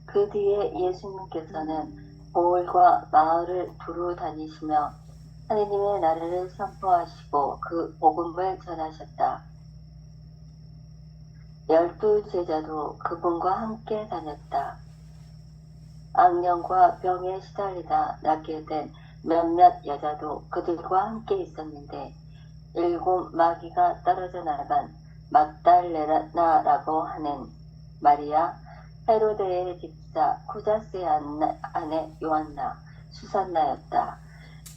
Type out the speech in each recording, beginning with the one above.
그 뒤에 예수님께서는 고을과 마을을 두루 다니시며 하느님의 나라를 선포하시고 그 복음을 전하셨다. 12 제자도 그분과 함께 다녔다. 악령과 병에 시달리다 낫게 된 몇몇 여자도 그들과 함께 있었는데 7 마귀가 떨어져 나간 막달레나라고 하는 마리아, 헤로데의 집사 쿠자스의 아내 요한나, 수산나였다.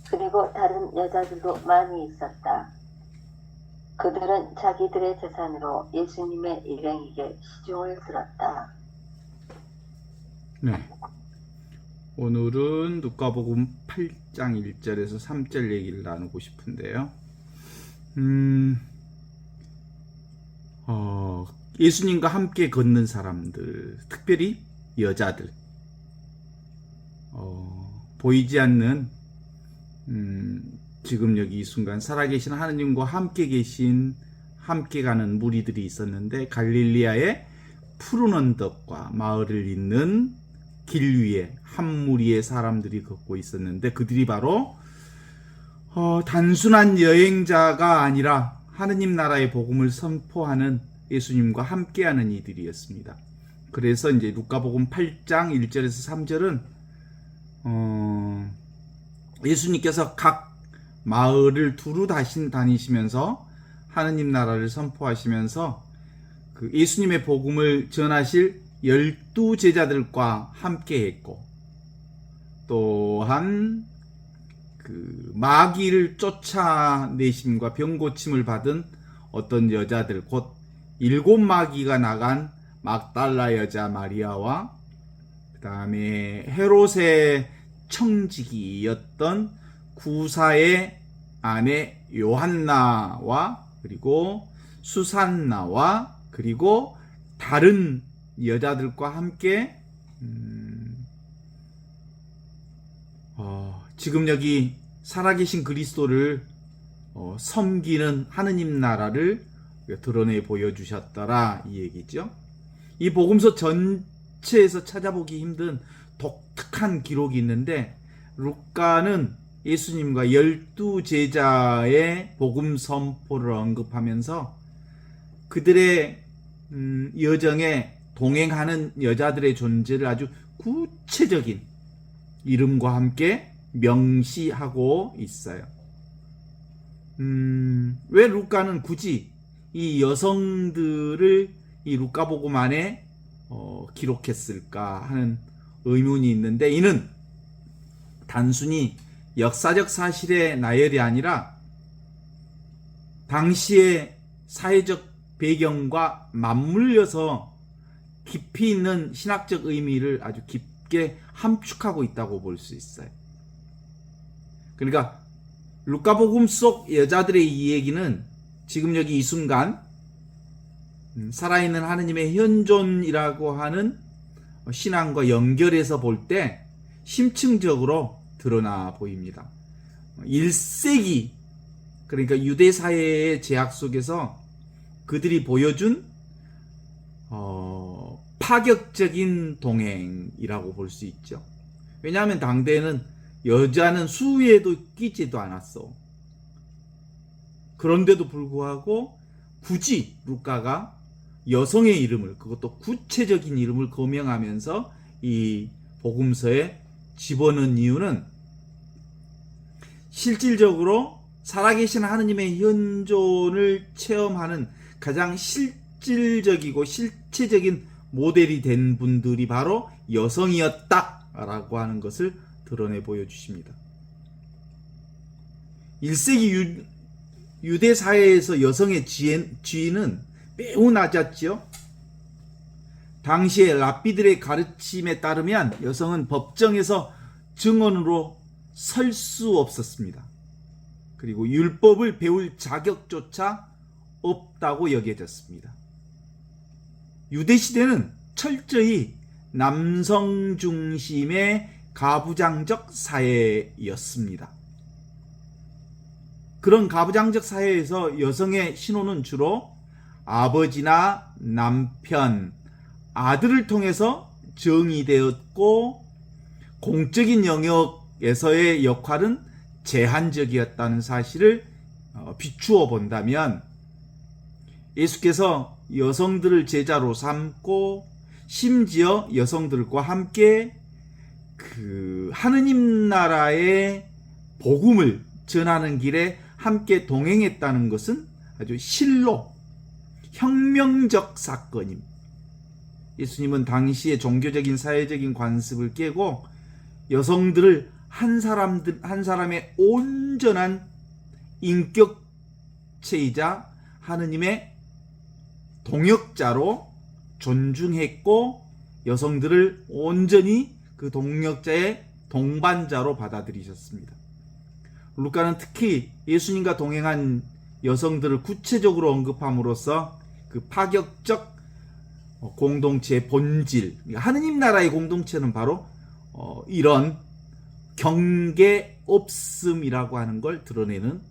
그리고 다른 여자들도 많이 있었다. 그들은 자기들의 재산으로 예수님의 일행에게 시중을 들었다. 네. 오늘은 누가복음 8장 1절에서 3절 얘기를 나누고 싶은데요. 예수님과 함께 걷는 사람들, 특별히 여자들, 보이지 않는 지금 여기 이 순간 살아계신 하느님과 함께 가는 무리들이 있었는데, 갈릴리아의 푸른 언덕과 마을을 잇는 길 위에 한 무리의 사람들이 걷고 있었는데, 그들이 바로 단순한 여행자가 아니라 하느님 나라의 복음을 선포하는 예수님과 함께하는 이들이었습니다. 그래서 이제 누가복음 8장 1절에서 3절은 예수님께서 각 마을을 두루 다니시면서 하느님 나라를 선포하시면서 그 예수님의 복음을 전하실 12 제자들과 함께 했고, 또한 그 마귀를 쫓아내심과 병고침을 받은 어떤 여자들, 곧 7 마귀가 나간 막달라 여자 마리아와 그 다음에 헤롯의 청지기였던 구사의 아내 요한나와 그리고 수산나와 그리고 다른 여자들과 함께 지금 여기 살아계신 그리스도를 섬기는 하느님 나라를 드러내 보여주셨더라, 이 얘기죠. 이 복음서 전체에서 찾아보기 힘든 독특한 기록이 있는데, 루카는 예수님과 12 제자의 복음 선포를 언급하면서 그들의 여정에 동행하는 여자들의 존재를 아주 구체적인 이름과 함께 명시하고 있어요. 왜 루카는 굳이 이 여성들을 이 루카복음 안에 기록했을까 하는 의문이 있는데, 이는 단순히 역사적 사실의 나열이 아니라 당시의 사회적 배경과 맞물려서 깊이 있는 신학적 의미를 아주 깊게 함축하고 있다고 볼 수 있어요. 그러니까 루카복음 속 여자들의 이 얘기는 지금 여기 이 순간 살아있는 하느님의 현존이라고 하는 신앙과 연결해서 볼 때 심층적으로 드러나 보입니다. 1세기, 그러니까 유대 사회의 제약 속에서 그들이 보여준 파격적인 동행이라고 볼 수 있죠. 왜냐하면 당대에는 여자는 수위에도 끼지도 않았어. 그런데도 불구하고 굳이 루카가 여성의 이름을, 그것도 구체적인 이름을 거명하면서 이 복음서에 집어넣은 이유는 실질적으로 살아계신 하느님의 현존을 체험하는 가장 실질적이고 실체적인 모델이 된 분들이 바로 여성이었다라고 하는 것을 드러내 보여주십니다. 1세기 유대 사회에서 여성의 지위는 매우 낮았죠. 당시에 랍비들의 가르침에 따르면 여성은 법정에서 증언으로 설 수 없었습니다. 그리고 율법을 배울 자격조차 없다고 여겨졌습니다. 유대 시대는 철저히 남성 중심의 가부장적 사회였습니다. 그런 가부장적 사회에서 여성의 신호는 주로 아버지나 남편, 아들을 통해서 정의되었고 공적인 영역에서의 역할은 제한적이었다는 사실을 비추어 본다면 예수께서 여성들을 제자로 삼고 심지어 여성들과 함께 그 하느님 나라의 복음을 전하는 길에 함께 동행했다는 것은 아주 실로 혁명적 사건입니다. 예수님은 당시의 종교적인 사회적인 관습을 깨고 여성들을 한 사람의 온전한 인격체이자 하느님의 동역자로 존중했고 여성들을 온전히 그 동역자의 동반자로 받아들이셨습니다. 루카는 특히 예수님과 동행한 여성들을 구체적으로 언급함으로써 그 파격적 공동체의 본질, 하느님 나라의 공동체는 바로 이런 경계 없음이라고 하는 걸 드러내는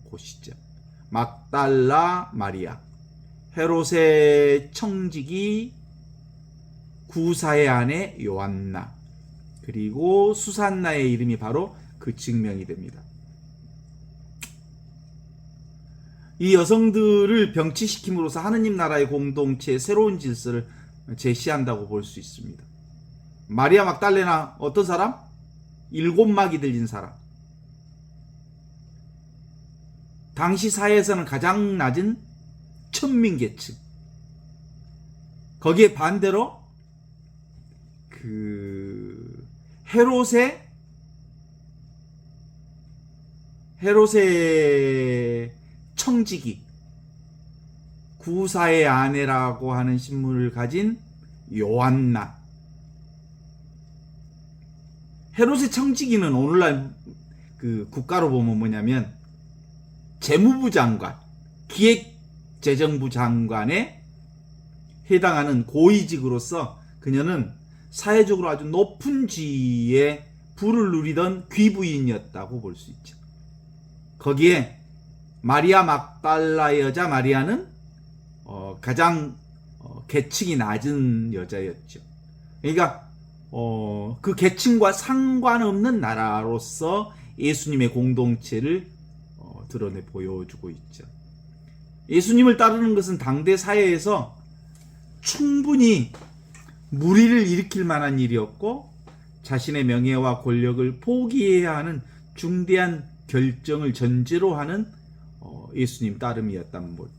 곳이죠. 막달라 마리아, 헤롯의 청지기, 구사의 아내 요한나, 그리고 수산나의 이름이 바로 그 증명이 됩니다. 이 여성들을 병치시킴으로써 하느님 나라의 공동체의 새로운 질서를 제시한다고 볼 수 있습니다. 마리아 막달레나 어떤 사람? 7막이 들린 사람. 당시 사회에서는 가장 낮은 천민계층. 거기에 반대로 그 헤롯의 청지기, 구사의 아내라고 하는 신분을 가진 요한나. 헤롯의 청지기는 오늘날 그 국가로 보면 뭐냐면 재무부 장관, 기획재정부 장관에 해당하는 고위직으로서 그녀는 사회적으로 아주 높은 지위에 부를 누리던 귀부인이었다고 볼 수 있죠. 거기에 마리아 막달라의 여자 마리아는 가장 계층이 낮은 여자였죠. 그러니까 그 계층과 상관없는 나라로서 예수님의 공동체를 드러내 보여주고 있죠. 예수님을 따르는 것은 당대 사회에서 충분히 무리를 일으킬 만한 일이었고 자신의 명예와 권력을 포기해야 하는 중대한 결정을 전제로 하는 예수님 따름이었단 것.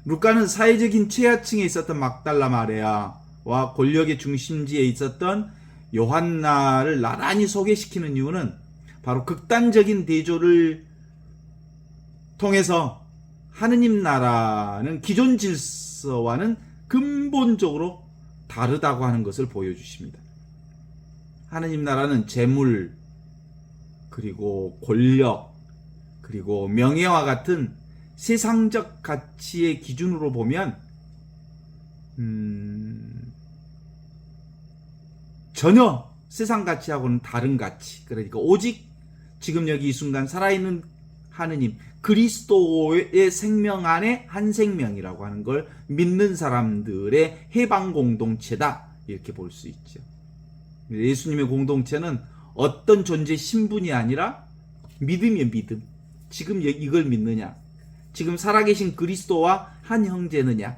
루카는 사회적인 최하층에 있었던 막달라 마리아와 권력의 중심지에 있었던 요한나를 나란히 소개시키는 이유는 바로 극단적인 대조를 통해서 하느님 나라는 기존 질서와는 근본적으로 다르다고 하는 것을 보여주십니다. 하느님 나라는 재물, 그리고 권력, 그리고 명예와 같은 세상적 가치의 기준으로 보면 전혀 세상 가치하고는 다른 가치, 그러니까 오직 지금 여기 이 순간 살아있는 하느님 그리스도의 생명 안에 한 생명이라고 하는 걸 믿는 사람들의 해방 공동체다, 이렇게 볼 수 있죠. 예수님의 공동체는 어떤 존재 신분이 아니라 믿음이에요. 믿음. 지금 이걸 믿느냐, 지금 살아계신 그리스도와 한 형제느냐,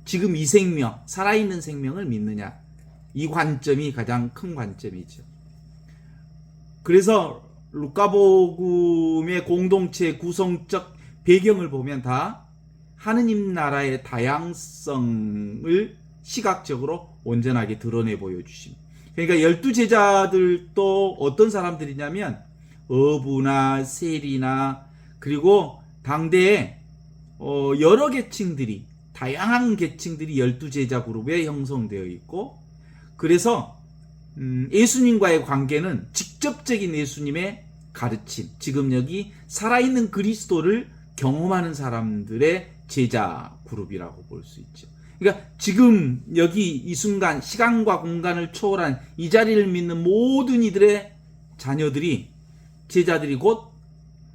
지금 이 생명, 살아있는 생명을 믿느냐, 이 관점이 가장 큰 관점이죠. 그래서 루카복음의 공동체 구성적 배경을 보면 다 하느님 나라의 다양성을 시각적으로 온전하게 드러내 보여주십니다. 그러니까 12제자들도 어떤 사람들이냐면 어부나 세리나 그리고 당대에 여러 계층들이, 다양한 계층들이 12제자 그룹에 형성되어 있고, 그래서 예수님과의 관계는 직접적인 예수님의 가르침, 지금 여기 살아있는 그리스도를 경험하는 사람들의 제자 그룹이라고 볼 수 있죠. 그러니까 지금 여기 이 순간 시간과 공간을 초월한 이 자리를 믿는 모든 이들의 자녀들이, 제자들이 곧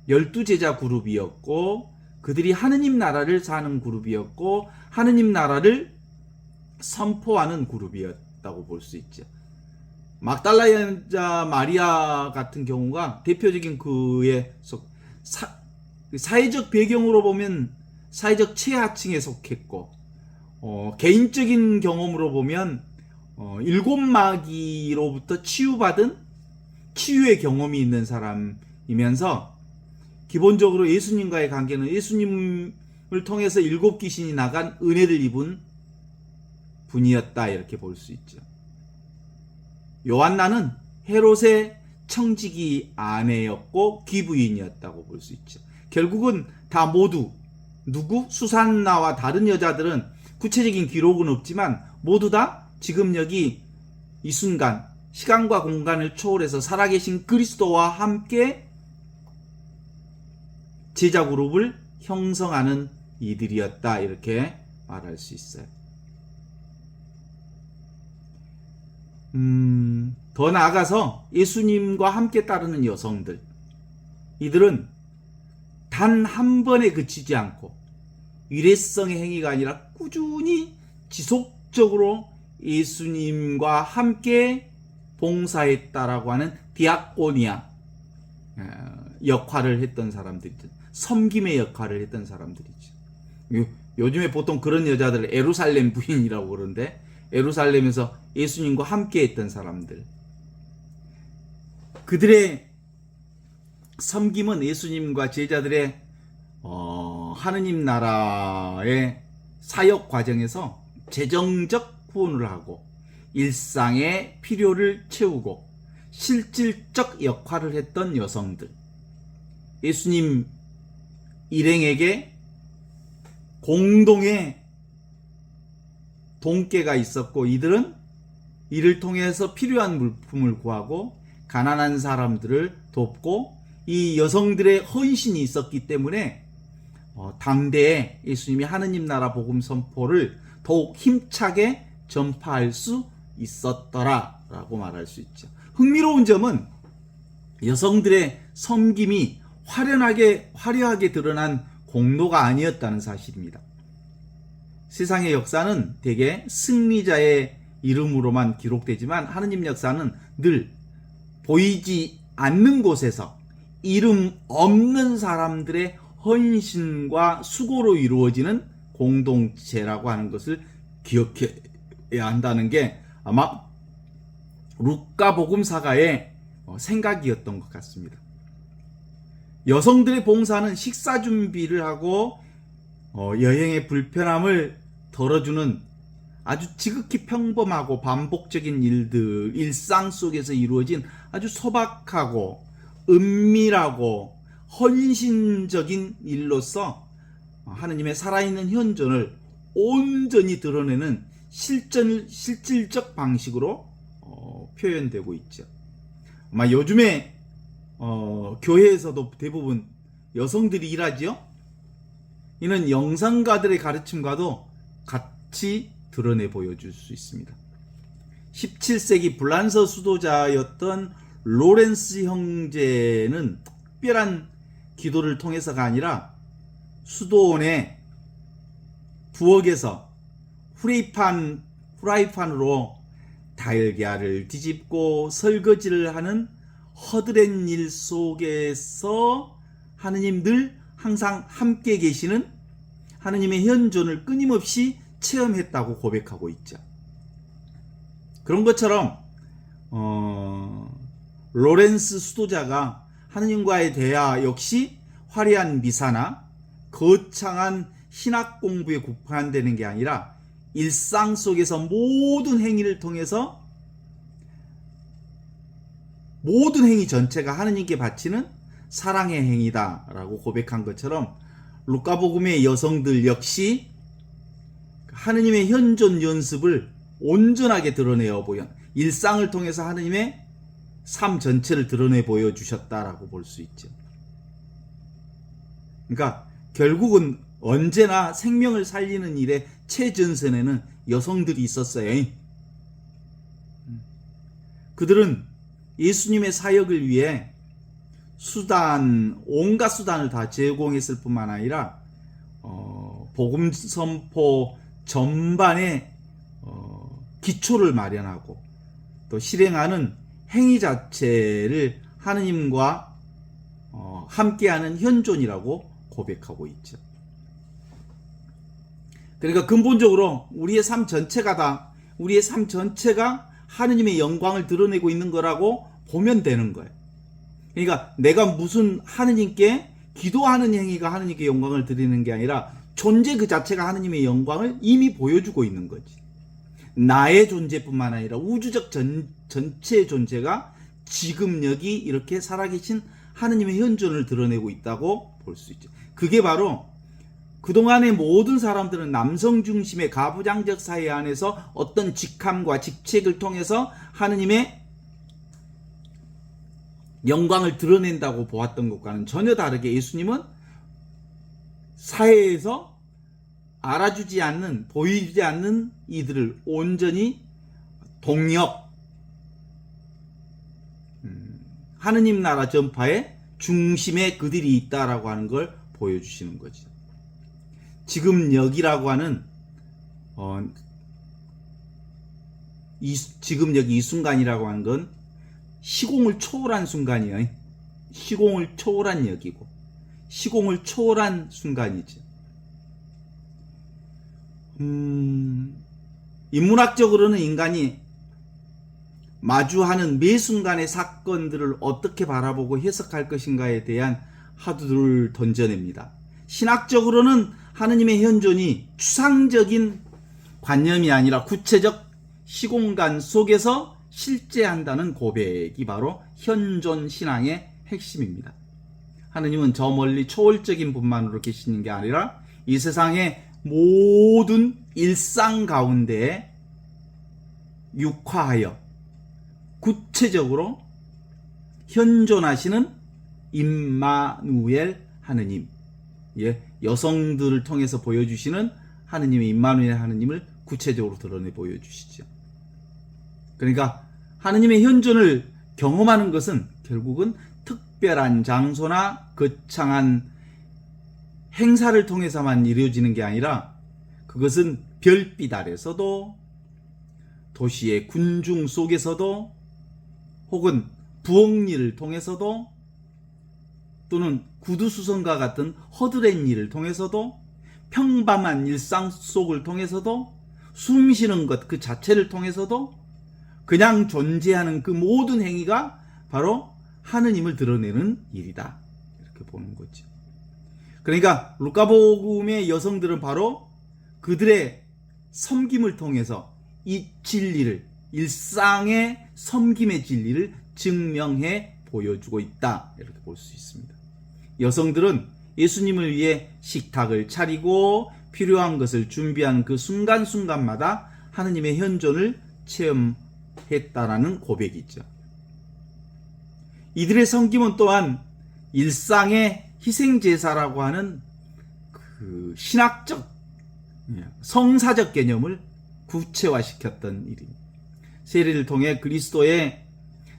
12제자 그룹이었고, 그들이 하느님 나라를 사는 그룹이었고, 하느님 나라를 선포하는 그룹이었다. 여성이었다고 볼 수 있죠. 막달라 여자 마리아 같은 경우가 대표적인 그의 사회적 배경으로 보면 사회적 최하층에 속했고, 개인적인 경험으로 보면 일곱 마귀로부터 치유받은 치유의 경험이 있는 사람이면서, 기본적으로 예수님과의 관계는 예수님을 통해서 일곱 귀신이 나간 은혜를 입은 분이었다, 이렇게 볼 수 있죠. 요한나는 헤롯의 청지기 아내였고 귀부인이었다고 볼 수 있죠. 결국은 다 모두 수산나와 다른 여자들은 구체적인 기록은 없지만 모두 다 지금 여기 이 순간 시간과 공간을 초월해서 살아계신 그리스도와 함께 제자 그룹을 형성하는 이들이었다, 이렇게 말할 수 있어요. 더 나아가서 예수님과 함께 따르는 여성들, 이들은 단 한 번에 그치지 않고 일회성의 행위가 아니라 꾸준히 지속적으로 예수님과 함께 봉사했다라고 하는 디아코니아 역할을 했던 사람들이죠. 섬김의 역할을 했던 사람들이죠. 요즘에 보통 그런 여자들을 예루살렘 부인이라고 그러는데, 예루살렘에서 예수님과 함께 했던 사람들, 그들의 섬김은 예수님과 제자들의 하느님 나라의 사역 과정에서 재정적 후원을 하고 일상의 필요를 채우고 실질적 역할을 했던 여성들, 예수님 일행에게 공동의 동계가 있었고, 이들은 이를 통해서 필요한 물품을 구하고 가난한 사람들을 돕고, 이 여성들의 헌신이 있었기 때문에 당대에 예수님이 하느님 나라 복음 선포를 더욱 힘차게 전파할 수 있었더라라고 말할 수 있죠. 흥미로운 점은 여성들의 섬김이 화려하게 드러난 공로가 아니었다는 사실입니다. 세상의 역사는 대개 승리자의 이름으로만 기록되지만, 하느님 역사는 늘 보이지 않는 곳에서 이름 없는 사람들의 헌신과 수고로 이루어지는 공동체라고 하는 것을 기억해야 한다는 게 아마 루카 복음사가의 생각이었던 것 같습니다. 여성들의 봉사는 식사 준비를 하고 여행의 불편함을 덜어주는 아주 지극히 평범하고 반복적인 일들, 일상 속에서 이루어진 아주 소박하고 은밀하고 헌신적인 일로서 하느님의 살아있는 현존을 온전히 드러내는 실질적 방식으로 표현되고 있죠. 아마 요즘에 교회에서도 대부분 여성들이 일하지요. 이는 영상가들의 가르침과도 같이 드러내 보여줄 수 있습니다. 17세기 불란서 수도자였던 로렌스 형제는 특별한 기도를 통해서가 아니라 수도원의 부엌에서 후라이판으로 달걀을 뒤집고 설거지를 하는 허드렛 일 속에서 하느님 늘 항상 함께 계시는 하느님의 현존을 끊임없이 체험했다고 고백하고 있죠. 그런 것처럼 로렌스 수도자가 하느님과의 대화 역시 화려한 미사나 거창한 신학 공부에 국한되는 게 아니라 일상 속에서 모든 행위를 통해서 모든 행위 전체가 하느님께 바치는 사랑의 행위다라고 고백한 것처럼, 루카복음의 여성들 역시 하느님의 현존 연습을 온전하게 드러내어 보여 일상을 통해서 하느님의 삶 전체를 드러내 보여주셨다라고 볼 수 있죠. 그러니까 결국은 언제나 생명을 살리는 일에 최전선에는 여성들이 있었어요. 그들은 예수님의 사역을 위해 온갖 수단을 다 제공했을 뿐만 아니라 복음 선포 전반에 기초를 마련하고 또 실행하는 행위 자체를 하느님과 함께하는 현존이라고 고백하고 있죠. 그러니까 근본적으로 우리의 삶 전체가 하느님의 영광을 드러내고 있는 거라고 보면 되는 거예요. 그러니까 내가 무슨 하느님께 기도하는 행위가 하느님께 영광을 드리는 게 아니라 존재 그 자체가 하느님의 영광을 이미 보여주고 있는 거지. 나의 존재뿐만 아니라 우주적 전체의 존재가 지금 여기 이렇게 살아계신 하느님의 현존을 드러내고 있다고 볼 수 있죠. 그게 바로 그동안의 모든 사람들은 남성 중심의 가부장적 사회 안에서 어떤 직함과 직책을 통해서 하느님의 영광을 드러낸다고 보았던 것과는 전혀 다르게 예수님은 사회에서 알아주지 않는, 보이지 않는 이들을 온전히 동력, 하느님 나라 전파의 중심에 그들이 있다라고 하는 걸 보여주시는 거죠. 지금 여기라고 하는 지금 여기 이 순간이라고 하는 건 시공을 초월한 순간이에요. 시공을 초월한 여기고 시공을 초월한 순간이죠. 인문학적으로는 인간이 마주하는 매 순간의 사건들을 어떻게 바라보고 해석할 것인가에 대한 화두를 던져냅니다. 신학적으로는 하느님의 현존이 추상적인 관념이 아니라 구체적 시공간 속에서 실제한다는 고백이 바로 현존 신앙의 핵심입니다. 하느님은 저 멀리 초월적인 분만으로 계시는 게 아니라 이 세상의 모든 일상 가운데 육화하여 구체적으로 현존하시는 임마누엘 하느님, 여성들을 통해서 보여주시는 하느님의 임마누엘 하느님을 구체적으로 드러내 보여주시죠. 그러니까 하느님의 현존을 경험하는 것은 결국은 특별한 장소나 거창한 행사를 통해서만 이루어지는 게 아니라 그것은 별빛 아래서도 도시의 군중 속에서도 혹은 부엌일을 통해서도 또는 구두수선과 같은 허드렛 일을 통해서도 평범한 일상 속을 통해서도 숨쉬는 것 그 자체를 통해서도 그냥 존재하는 그 모든 행위가 바로 하느님을 드러내는 일이다. 이렇게 보는 거죠. 그러니까 루카복음의 여성들은 바로 그들의 섬김을 통해서 이 진리를, 일상의 섬김의 진리를 증명해 보여주고 있다. 이렇게 볼 수 있습니다. 여성들은 예수님을 위해 식탁을 차리고 필요한 것을 준비하는 그 순간순간마다 하느님의 현존을 체험했다라는 고백이죠. 이들의 섬김은 또한 일상의 희생제사라고 하는 그 신학적, 성사적 개념을 구체화시켰던 일입니다. 세례를 통해 그리스도의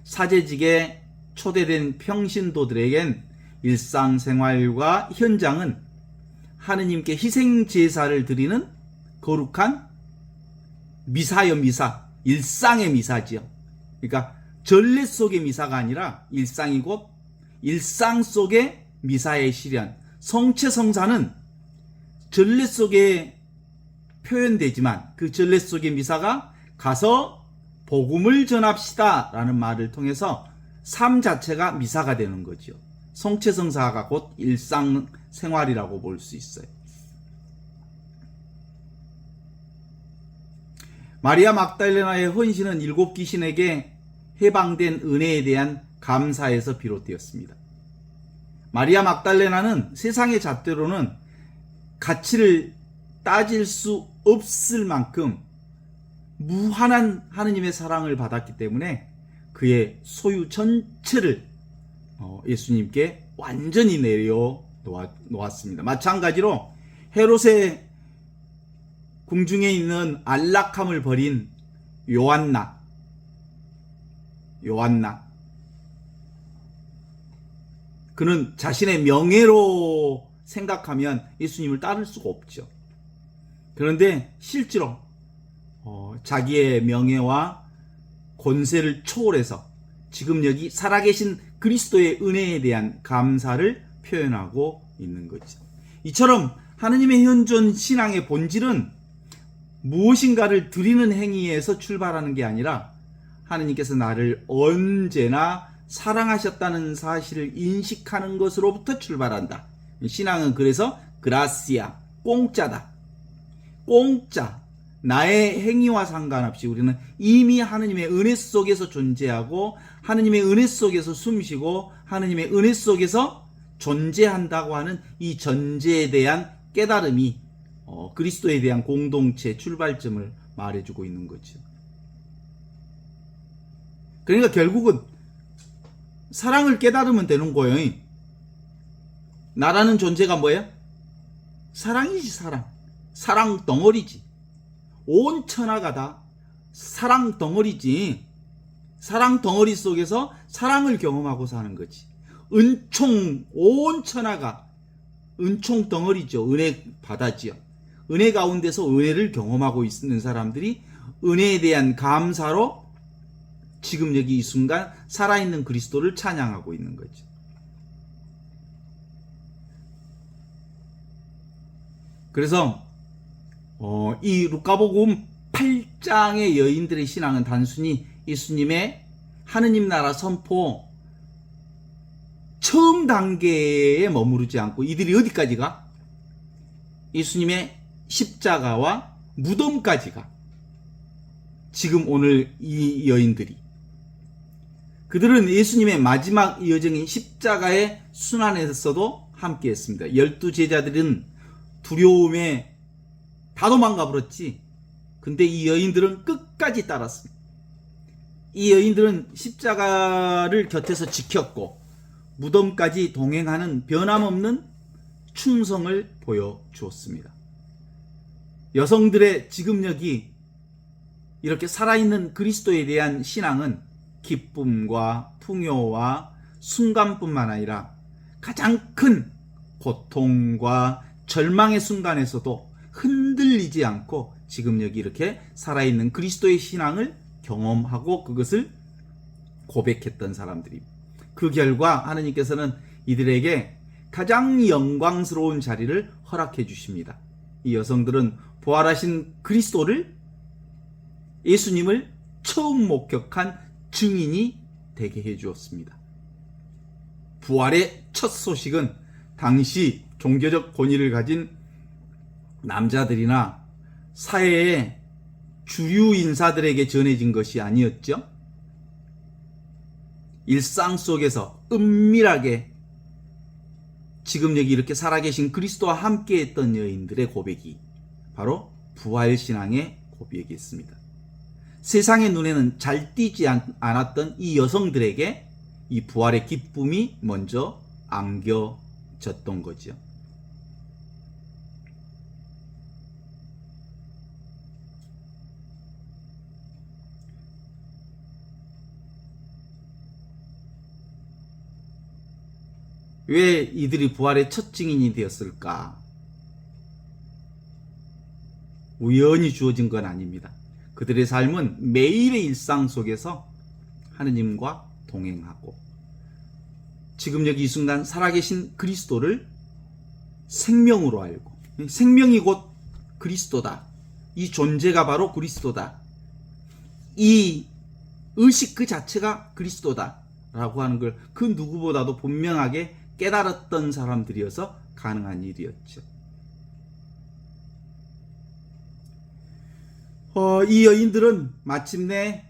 사제직에 초대된 평신도들에겐 일상생활과 현장은 하느님께 희생제사를 드리는 거룩한 미사여 미사, 일상의 미사지요. 그러니까 전례 속의 미사가 아니라 일상이 곧 일상 속의 미사의 실현. 성체성사는 전례 속에 표현되지만 그 전례 속의 미사가 가서 복음을 전합시다 라는 말을 통해서 삶 자체가 미사가 되는 거죠. 성체성사가 곧 일상생활이라고 볼 수 있어요. 마리아 막달레나의 헌신은 7 귀신에게 해방된 은혜에 대한 감사에서 비롯되었습니다. 마리아 막달레나는 세상의 잣대로는 가치를 따질 수 없을 만큼 무한한 하느님의 사랑을 받았기 때문에 그의 소유 전체를 예수님께 완전히 내려놓았습니다. 마찬가지로 헤롯의 궁중에 있는 안락함을 버린 요한나 그는 자신의 명예로 생각하면 예수님을 따를 수가 없죠. 그런데 실제로 자기의 명예와 권세를 초월해서 지금 여기 살아계신 그리스도의 은혜에 대한 감사를 표현하고 있는 거죠. 이처럼 하느님의 현존 신앙의 본질은 무엇인가를 드리는 행위에서 출발하는 게 아니라 하느님께서 나를 언제나 사랑하셨다는 사실을 인식하는 것으로부터 출발한다. 신앙은 그래서 그라시아, 공짜다. 공짜. 나의 행위와 상관없이 우리는 이미 하느님의 은혜 속에서 존재하고 하느님의 은혜 속에서 숨쉬고 하느님의 은혜 속에서 존재한다고 하는 이 전제에 대한 깨달음이 그리스도에 대한 공동체 출발점을 말해주고 있는 거죠. 그러니까 결국은 사랑을 깨달으면 되는 거예요. 나라는 존재가 뭐예요? 사랑이지, 사랑. 사랑 덩어리지. 온 천하가 다 사랑 덩어리지. 사랑 덩어리 속에서 사랑을 경험하고 사는 거지. 은총, 온 천하가 은총 덩어리죠. 은혜 바다지요. 은혜 가운데서 은혜를 경험하고 있는 사람들이 은혜에 대한 감사로 지금 여기 이 순간 살아있는 그리스도를 찬양하고 있는 거죠. 그래서 이 루카복음 8장의 여인들의 신앙은 단순히 예수님의 하느님 나라 선포 처음 단계에 머무르지 않고 이들이 어디까지 가? 예수님의 십자가와 무덤까지 가. 지금 오늘 이 여인들이 그들은 예수님의 마지막 여정인 십자가의 순환에서도 함께 했습니다. 12 제자들은 두려움에 다 도망가 버렸지. 근데 이 여인들은 끝까지 따랐습니다. 이 여인들은 십자가를 곁에서 지켰고 무덤까지 동행하는 변함없는 충성을 보여주었습니다. 여성들의 지금 여기 이렇게 살아있는 그리스도에 대한 신앙은 기쁨과 풍요와 순간뿐만 아니라 가장 큰 고통과 절망의 순간에서도 흔들리지 않고 지금 여기 이렇게 살아있는 그리스도의 신앙을 경험하고 그것을 고백했던 사람들입니다. 그 결과 하느님께서는 이들에게 가장 영광스러운 자리를 허락해 주십니다. 이 여성들은 부활하신 그리스도를 예수님을 처음 목격한 증인이 되게 해 주었습니다. 부활의 첫 소식은 당시 종교적 권위를 가진 남자들이나 사회의 주류 인사들에게 전해진 것이 아니었죠. 일상 속에서 은밀하게 지금 여기 이렇게 살아계신 그리스도와 함께 했던 여인들의 고백이 바로 부활신앙의 고백이었습니다. 세상의 눈에는 잘 띄지 않았던 이 여성들에게 이 부활의 기쁨이 먼저 안겨졌던 거죠. 왜 이들이 부활의 첫 증인이 되었을까? 우연히 주어진 건 아닙니다. 그들의 삶은 매일의 일상 속에서 하느님과 동행하고 지금 여기 이 순간 살아계신 그리스도를 생명으로 알고 생명이 곧 그리스도다. 이 존재가 바로 그리스도다. 이 의식 그 자체가 그리스도다. 라고 하는 걸 그 누구보다도 분명하게 깨달았던 사람들이어서 가능한 일이었죠. 이 여인들은 마침내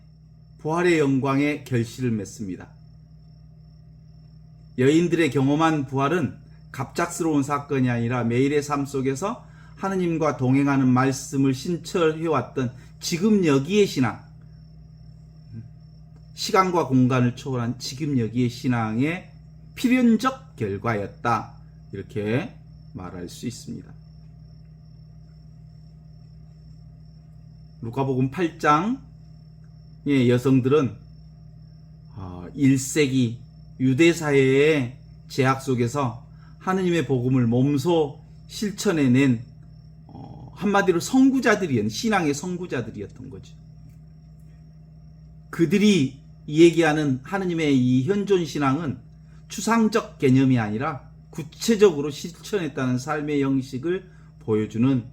부활의 영광에 결실을 맺습니다. 여인들의 경험한 부활은 갑작스러운 사건이 아니라 매일의 삶 속에서 하느님과 동행하는 말씀을 신철해왔던 지금 여기의 신앙, 시간과 공간을 초월한 지금 여기의 신앙의 필연적 결과였다. 이렇게 말할 수 있습니다. 루카복음 8장의 여성들은 1세기 유대사회의 제약 속에서 하느님의 복음을 몸소 실천해낸 한마디로 신앙의 선구자들이었던 거죠. 그들이 얘기하는 하느님의 이 현존 신앙은 추상적 개념이 아니라 구체적으로 실천했다는 삶의 형식을 보여주는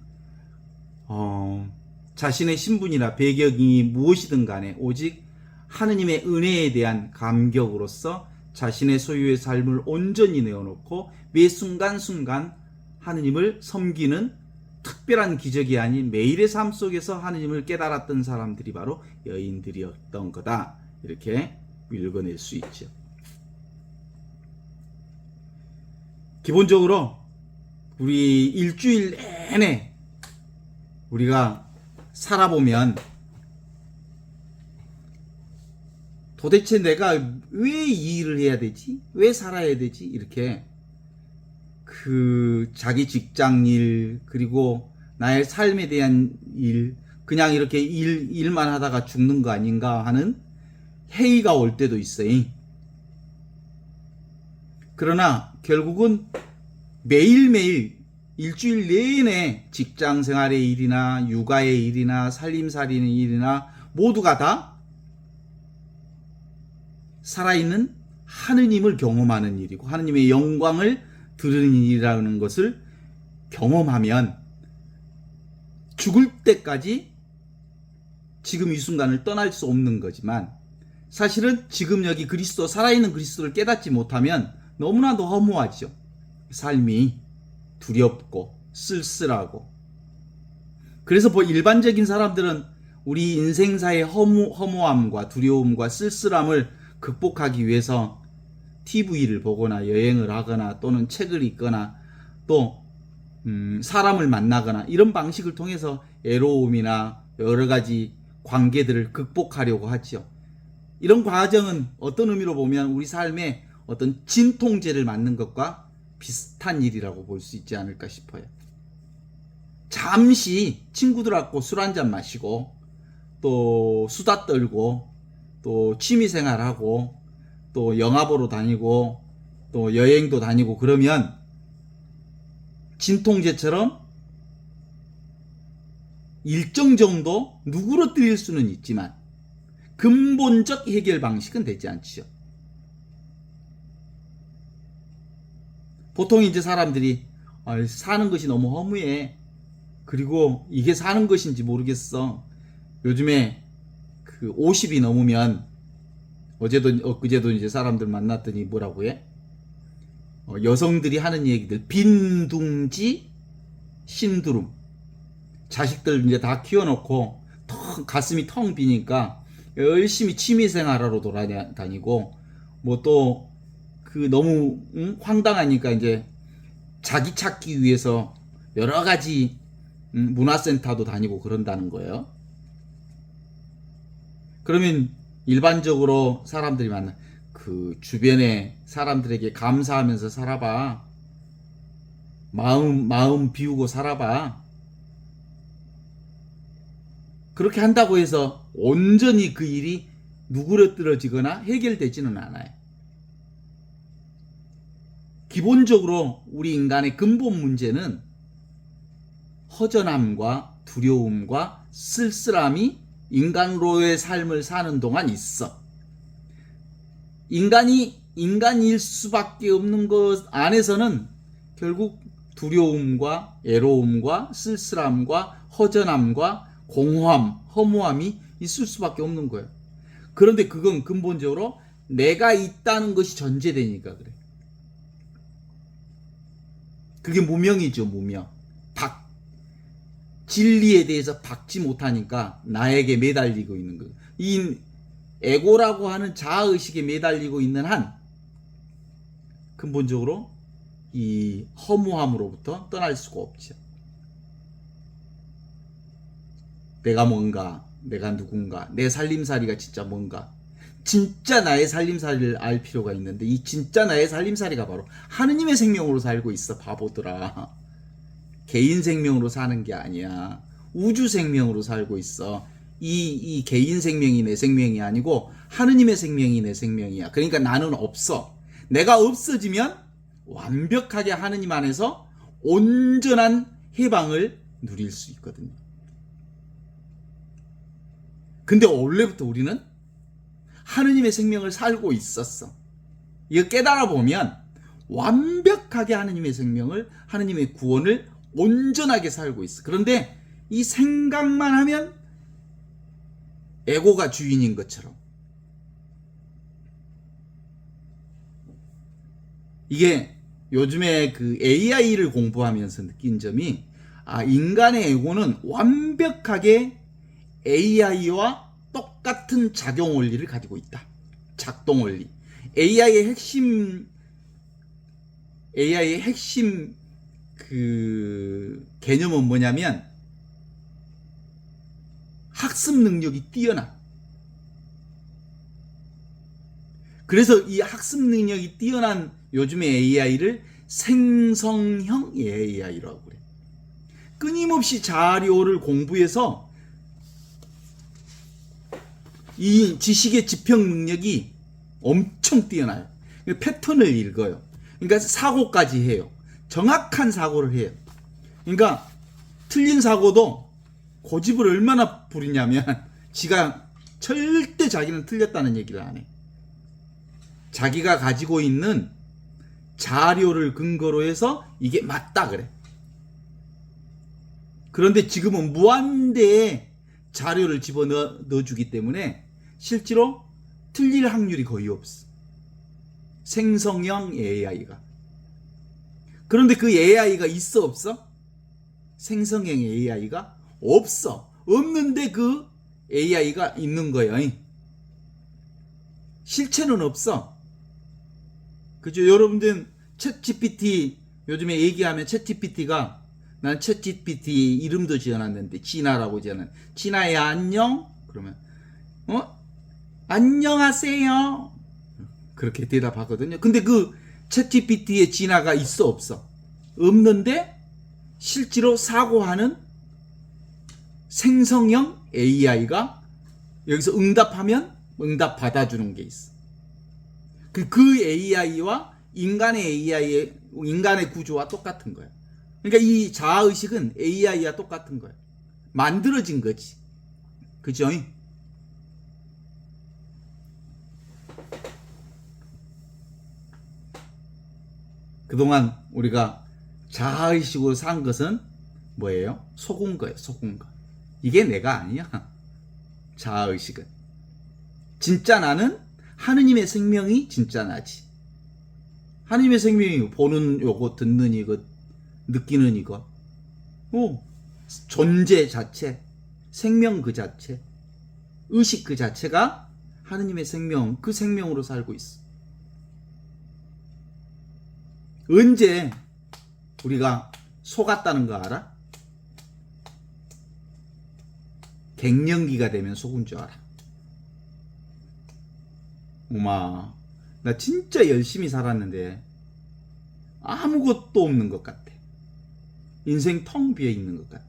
자신의 신분이나 배경이 무엇이든 간에 오직 하느님의 은혜에 대한 감격으로서 자신의 소유의 삶을 온전히 내어놓고 매 순간순간 하느님을 섬기는 특별한 기적이 아닌 매일의 삶 속에서 하느님을 깨달았던 사람들이 바로 여인들이었던 거다. 이렇게 읽어낼 수 있죠. 기본적으로 우리 일주일 내내 우리가 살아보면 도대체 내가 왜 이 일을 해야 되지? 왜 살아야 되지? 이렇게 자기 직장 일, 그리고 나의 삶에 대한 일, 그냥 이렇게 일만 하다가 죽는 거 아닌가 하는 회의가 올 때도 있어요. 그러나 결국은 매일매일 일주일 내내 직장 생활의 일이나 육아의 일이나 살림살이의 일이나 모두가 다 살아있는 하느님을 경험하는 일이고 하느님의 영광을 들으는 일이라는 것을 경험하면 죽을 때까지 지금 이 순간을 떠날 수 없는 거지만 사실은 지금 여기 살아있는 그리스도를 깨닫지 못하면 너무나도 허무하죠. 삶이 두렵고 쓸쓸하고. 그래서 일반적인 사람들은 우리 인생사의 허무함과 두려움과 쓸쓸함을 극복하기 위해서 TV를 보거나 여행을 하거나 또는 책을 읽거나 또 사람을 만나거나 이런 방식을 통해서 애로움이나 여러 가지 관계들을 극복하려고 하죠. 이런 과정은 어떤 의미로 보면 우리 삶에 어떤 진통제를 맞는 것과 비슷한 일이라고 볼 수 있지 않을까 싶어요. 잠시 친구들하고 술 한잔 마시고 또 수다 떨고 또 취미생활하고 또 영화 보러 다니고 또 여행도 다니고 그러면 진통제처럼 일정 정도 누그러뜨릴 수는 있지만 근본적 해결 방식은 되지 않죠. 보통 이제 사람들이 사는 것이 너무 허무해. 그리고 이게 사는 것인지 모르겠어. 요즘에 50이 넘으면 엊그제도 이제 사람들 만났더니 뭐라고 해? 여성들이 하는 얘기들 빈둥지 신두름. 자식들 이제 다 키워놓고 가슴이 텅 비니까 열심히 취미생활하러 돌아다니고 뭐 또 너무 황당하니까 이제 자기 찾기 위해서 여러 가지 문화센터도 다니고 그런다는 거예요. 그러면 일반적으로 사람들이 만나 주변에 사람들에게 감사하면서 살아봐. 마음 비우고 살아봐. 그렇게 한다고 해서 온전히 그 일이 누그러뜨려지거나 해결되지는 않아요. 기본적으로 우리 인간의 근본 문제는 허전함과 두려움과 쓸쓸함이 인간로의 삶을 사는 동안 있어. 인간일 수밖에 없는 것 안에서는 결국 두려움과 애로움과 쓸쓸함과 허전함과 공허함, 허무함이 있을 수밖에 없는 거예요. 그런데 그건 근본적으로 내가 있다는 것이 전제되니까 그래. 그게 무명이죠, 무명. 진리에 대해서 박지 못하니까 나에게 매달리고 있는 거예요. 이 에고라고 하는 자아의식에 매달리고 있는 한 근본적으로 이 허무함으로부터 떠날 수가 없죠. 내가 뭔가, 내가 누군가, 내 살림살이가 진짜 뭔가, 진짜 나의 살림살이를 알 필요가 있는데 이 진짜 나의 살림살이가 바로 하느님의 생명으로 살고 있어, 바보들아. 개인 생명으로 사는 게 아니야. 우주 생명으로 살고 있어. 이 개인 생명이 내 생명이 아니고 하느님의 생명이 내 생명이야. 그러니까 나는 없어. 내가 없어지면 완벽하게 하느님 안에서 온전한 해방을 누릴 수 있거든요. 근데 원래부터 우리는 하느님의 생명을 살고 있었어. 이거 깨달아 보면 완벽하게 하느님의 생명을, 하느님의 구원을 온전하게 살고 있어. 그런데 이 생각만 하면 에고가 주인인 것처럼. 이게 요즘에 그 AI를 공부하면서 느낀 점이, 인간의 에고는 완벽하게 AI와 똑같은 작용 원리를 가지고 있다. 작동 원리. AI의 핵심 그 개념은 뭐냐면 학습 능력이 뛰어나. 그래서 이 학습 능력이 뛰어난 요즘의 AI를 생성형 AI라고 그래. 끊임없이 자료를 공부해서 이 지식의 집행 능력이 엄청 뛰어나요. 패턴을 읽어요. 그러니까 사고까지 해요. 정확한 사고를 해요. 그러니까 틀린 사고도 고집을 얼마나 부리냐면 지가 절대 자기는 틀렸다는 얘기를 안 해. 자기가 가지고 있는 자료를 근거로 해서 이게 맞다 그래. 그런데 지금은 무한대의 자료를 집어넣어주기 때문에 실제로 틀릴 확률이 거의 없어. 생성형 AI가. 그런데 그 AI가 있어 없어? 생성형 AI가 없어. 없는데 그 AI가 있는 거예요. 실체는 없어. 그죠? 여러분들 챗GPT 요즘에 얘기하면 챗GPT가, 난 챗GPT 이름도 지어놨는데 진아라고 지어놨. 진아야 안녕? 그러면 안녕하세요. 그렇게 대답하거든요. 근데 그 챗GPT의 진아가 있어 없어? 없는데 실제로 사고하는 생성형 AI가 여기서 응답하면 응답 받아주는 게 있어. 그 AI와 인간의 구조와 똑같은 거야. 그러니까 이 자아의식은 AI와 똑같은 거야. 만들어진 거지. 그죠? 그동안 우리가 자아의식으로 산 것은 뭐예요? 속은 거예요. 속은 거. 이게 내가 아니야. 자아의식은. 진짜 나는 하느님의 생명이 진짜 나지. 하느님의 생명이 보는 요거, 듣는 이거, 느끼는 이거, 존재 자체, 생명 그 자체, 의식 그 자체가 하느님의 생명, 그 생명으로 살고 있어. 언제 우리가 속았다는 거 알아? 갱년기가 되면 속은 줄 알아. 엄마, 나 진짜 열심히 살았는데 아무것도 없는 것 같아. 인생 텅 비어 있는 것 같아.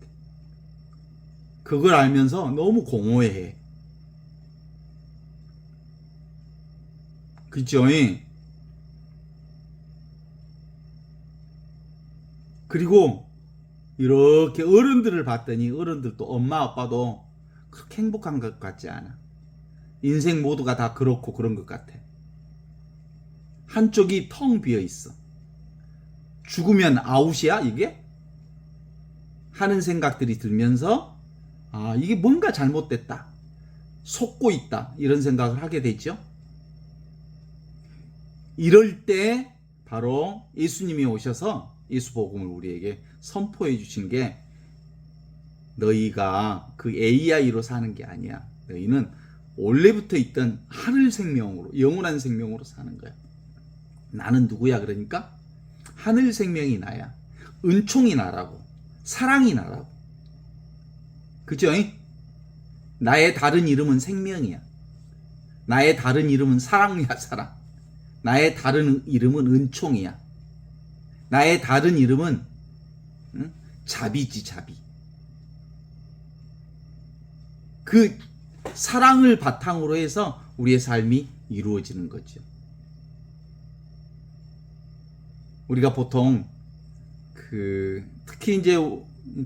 그걸 알면서 너무 공허해. 그죠? 그리고 이렇게 어른들을 봤더니 어른들도, 엄마 아빠도 그렇게 행복한 것 같지 않아. 인생 모두가 다 그렇고 그런 것 같아. 한쪽이 텅 비어 있어. 죽으면 아웃이야 이게? 하는 생각들이 들면서 이게 뭔가 잘못됐다, 속고 있다, 이런 생각을 하게 되죠. 이럴 때 바로 예수님이 오셔서 예수복음을 우리에게 선포해 주신 게, 너희가 그 AI로 사는 게 아니야. 너희는 원래부터 있던 하늘 생명으로, 영원한 생명으로 사는 거야. 나는 누구야? 그러니까 하늘 생명이 나야. 은총이 나라고. 사랑이 나라고. 그죠? 나의 다른 이름은 생명이야. 나의 다른 이름은 사랑이야, 사랑. 나의 다른 이름은 은총이야. 나의 다른 이름은 자비지, 자비. 그 사랑을 바탕으로 해서 우리의 삶이 이루어지는 거죠. 우리가 보통 특히 이제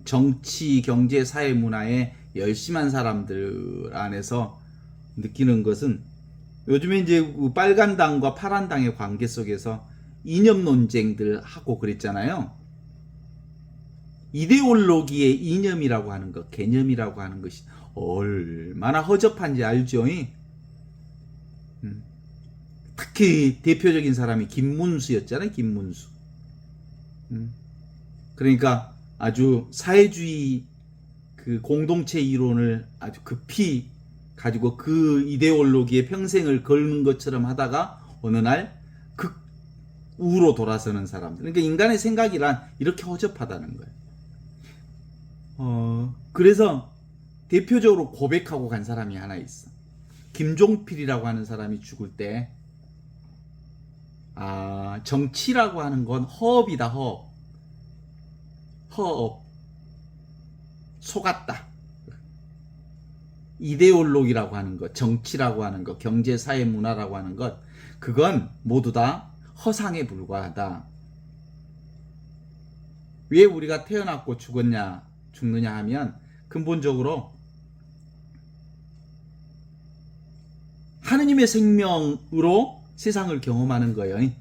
정치, 경제, 사회, 문화에 열심한 사람들 안에서 느끼는 것은 요즘에 이제 그 빨간 당과 파란 당의 관계 속에서 이념 논쟁들 하고 그랬잖아요. 이데올로기의 이념이라고 하는 것, 개념이라고 하는 것이 얼마나 허접한지 알죠? 특히 대표적인 사람이 김문수였잖아요. 김문수. 그러니까 아주 사회주의 그 공동체 이론을 아주 급히 가지고 그 이데올로기에 평생을 걸는 것처럼 하다가 어느 날 극우로 돌아서는 사람들. 그러니까 인간의 생각이란 이렇게 허접하다는 거예요. 그래서 대표적으로 고백하고 간 사람이 하나 있어. 김종필이라고 하는 사람이 죽을 때, 정치라고 하는 건 허업이다, 허업. 허업. 속았다. 이데올로기라고 하는 것, 정치라고 하는 것, 경제, 사회, 문화라고 하는 것, 그건 모두 다 허상에 불과하다. 왜 우리가 태어났고 죽느냐 하면 근본적으로 하느님의 생명으로 세상을 경험하는 거예요.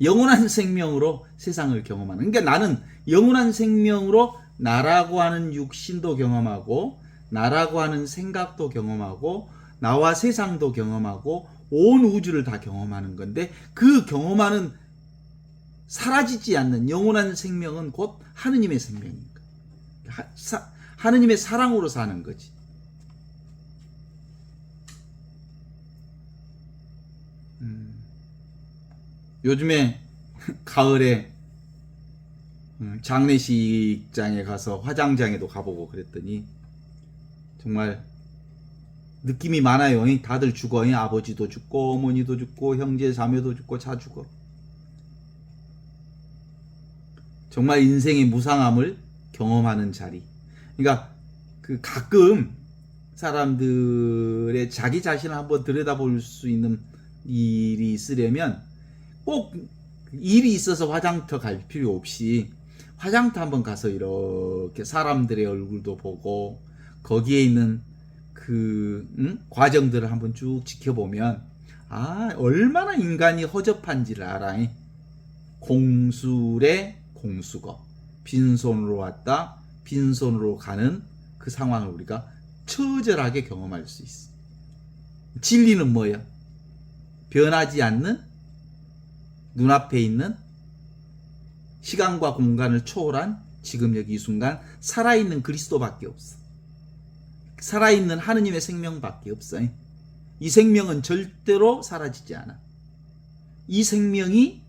영원한 생명으로 세상을 경험하는. 그러니까 나는 영원한 생명으로 나라고 하는 육신도 경험하고 나라고 하는 생각도 경험하고 나와 세상도 경험하고 온 우주를 다 경험하는 건데 그 경험하는 사라지지 않는 영원한 생명은 곧 하느님의 생명입니다. 하느님의 사랑으로 사는 거지. 요즘에 가을에 장례식장에 가서 화장장에도 가보고 그랬더니 정말 느낌이 많아요. 다들 죽어. 아버지도 죽고 어머니도 죽고 형제 자매도 죽고 다 죽어. 정말 인생의 무상함을 경험하는 자리. 그러니까 그 가끔 사람들의 자기 자신을 한번 들여다볼 수 있는 일이 있으려면 꼭 일이 있어서 화장터 갈 필요 없이 화장터 한번 가서 이렇게 사람들의 얼굴도 보고 거기에 있는 그 과정들을 한번 쭉 지켜보면 얼마나 인간이 허접한지를 알아. 공술의 공수거, 빈손으로 왔다 빈손으로 가는 그 상황을 우리가 처절하게 경험할 수 있어. 진리는 뭐야? 변하지 않는 눈앞에 있는 시간과 공간을 초월한 지금 여기 이 순간 살아있는 그리스도밖에 없어. 살아있는 하느님의 생명밖에 없어. 이 생명은 절대로 사라지지 않아. 이 생명이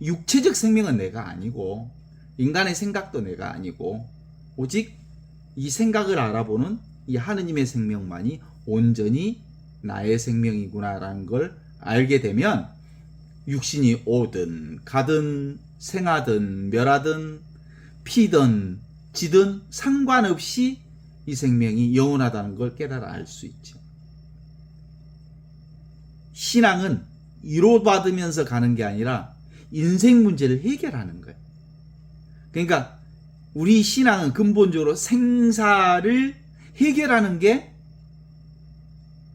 육체적 생명은 내가 아니고 인간의 생각도 내가 아니고 오직 이 생각을 알아보는 이 하느님의 생명만이 온전히 나의 생명이구나라는 걸 알게 되면 육신이 오든 가든 생하든 멸하든 피든 지든 상관없이 이 생명이 영원하다는 걸 깨달아 알 수 있죠. 신앙은 위로받으면서 가는 게 아니라 인생 문제를 해결하는 거예요. 그러니까 우리 신앙은 근본적으로 생사를 해결하는 게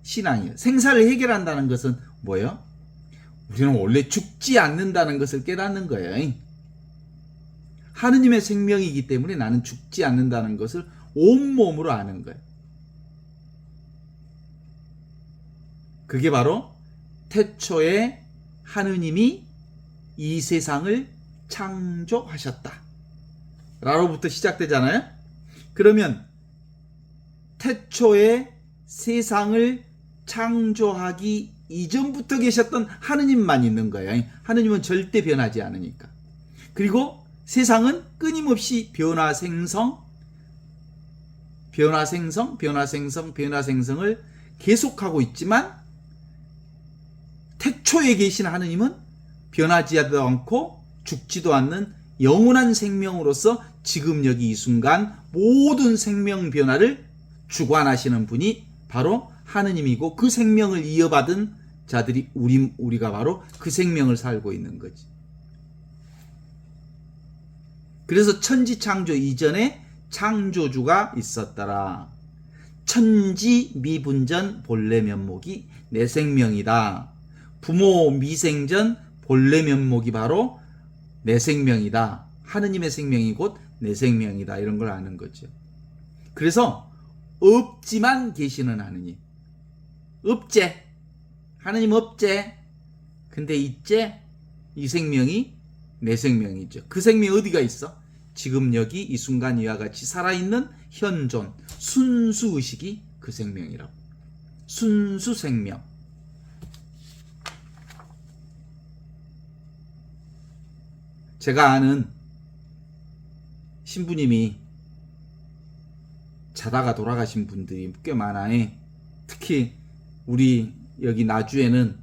신앙이에요. 생사를 해결한다는 것은 뭐예요? 우리는 원래 죽지 않는다는 것을 깨닫는 거예요. 하느님의 생명이기 때문에 나는 죽지 않는다는 것을 온몸으로 아는 거예요. 그게 바로 태초에 하느님이 이 세상을 창조하셨다 라로부터 시작되잖아요. 그러면 태초에 세상을 창조하기 이전부터 계셨던 하느님만 있는 거예요. 하느님은 절대 변하지 않으니까. 그리고 세상은 끊임없이 변화생성을 계속하고 있지만 태초에 계신 하느님은 변하지도 않고 죽지도 않는 영원한 생명으로서 지금 여기 이 순간 모든 생명 변화를 주관하시는 분이 바로 하느님이고 그 생명을 이어받은 자들이 우리가 바로 그 생명을 살고 있는 거지. 그래서 천지 창조 이전에 창조주가 있었더라. 천지 미분전 본래 면목이 내 생명이다. 부모 미생전 본래 면목이 바로 내 생명이다. 하느님의 생명이 곧 내 생명이다. 이런 걸 아는 거죠. 그래서 없지만 계시는 하느님. 없제. 하느님 없제. 근데 있제. 이 생명이 내 생명이죠. 그 생명이 어디가 있어? 지금 여기 이 순간 이와 같이 살아있는 현존, 순수의식이 그 생명이라고. 순수생명. 제가 아는 신부님이 자다가 돌아가신 분들이 꽤 많아요. 특히 우리 여기 나주에는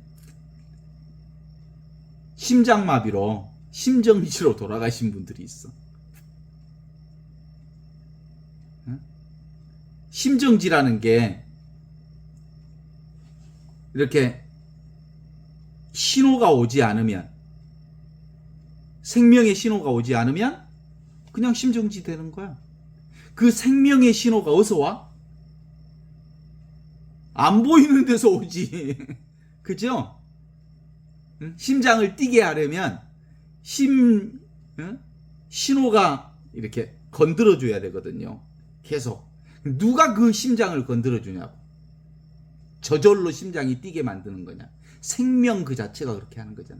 심장마비로 심정지로 돌아가신 분들이 있어. 심정지라는 게 이렇게 신호가 오지 않으면, 생명의 신호가 오지 않으면 그냥 심정지 되는 거야. 그 생명의 신호가 어디서 와? 안 보이는 데서 오지. 그죠? 심장을 뛰게 하려면 신호가 이렇게 건드려줘야 되거든요. 계속. 누가 그 심장을 건드려주냐고. 저절로 심장이 뛰게 만드는 거냐. 생명 그 자체가 그렇게 하는 거잖아.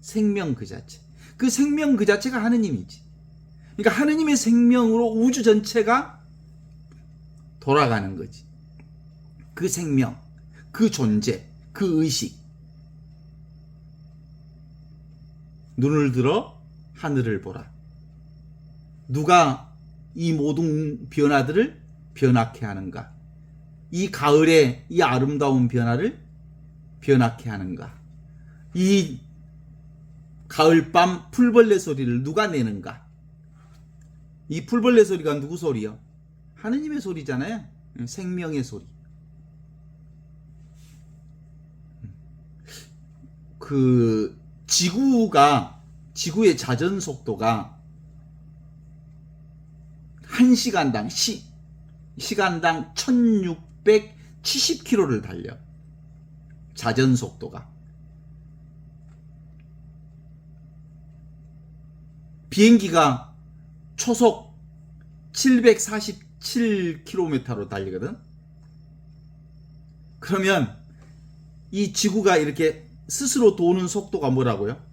생명 그 자체. 그 생명 그 자체가 하느님이지. 그러니까 하느님의 생명으로 우주 전체가 돌아가는 거지. 그 생명, 그 존재, 그 의식. 눈을 들어 하늘을 보라. 누가 이 모든 변화들을 변하게 하는가? 이 가을의 이 아름다운 변화를 변하게 하는가? 이 가을밤 풀벌레 소리를 누가 내는가? 이 풀벌레 소리가 누구 소리요? 하느님의 소리잖아요. 생명의 소리. 그 지구의 자전 속도가 1시간당 시간당 1670km를 달려. 자전 속도가. 비행기가 초속 747km로 달리거든. 그러면 이 지구가 이렇게 스스로 도는 속도가 뭐라고요?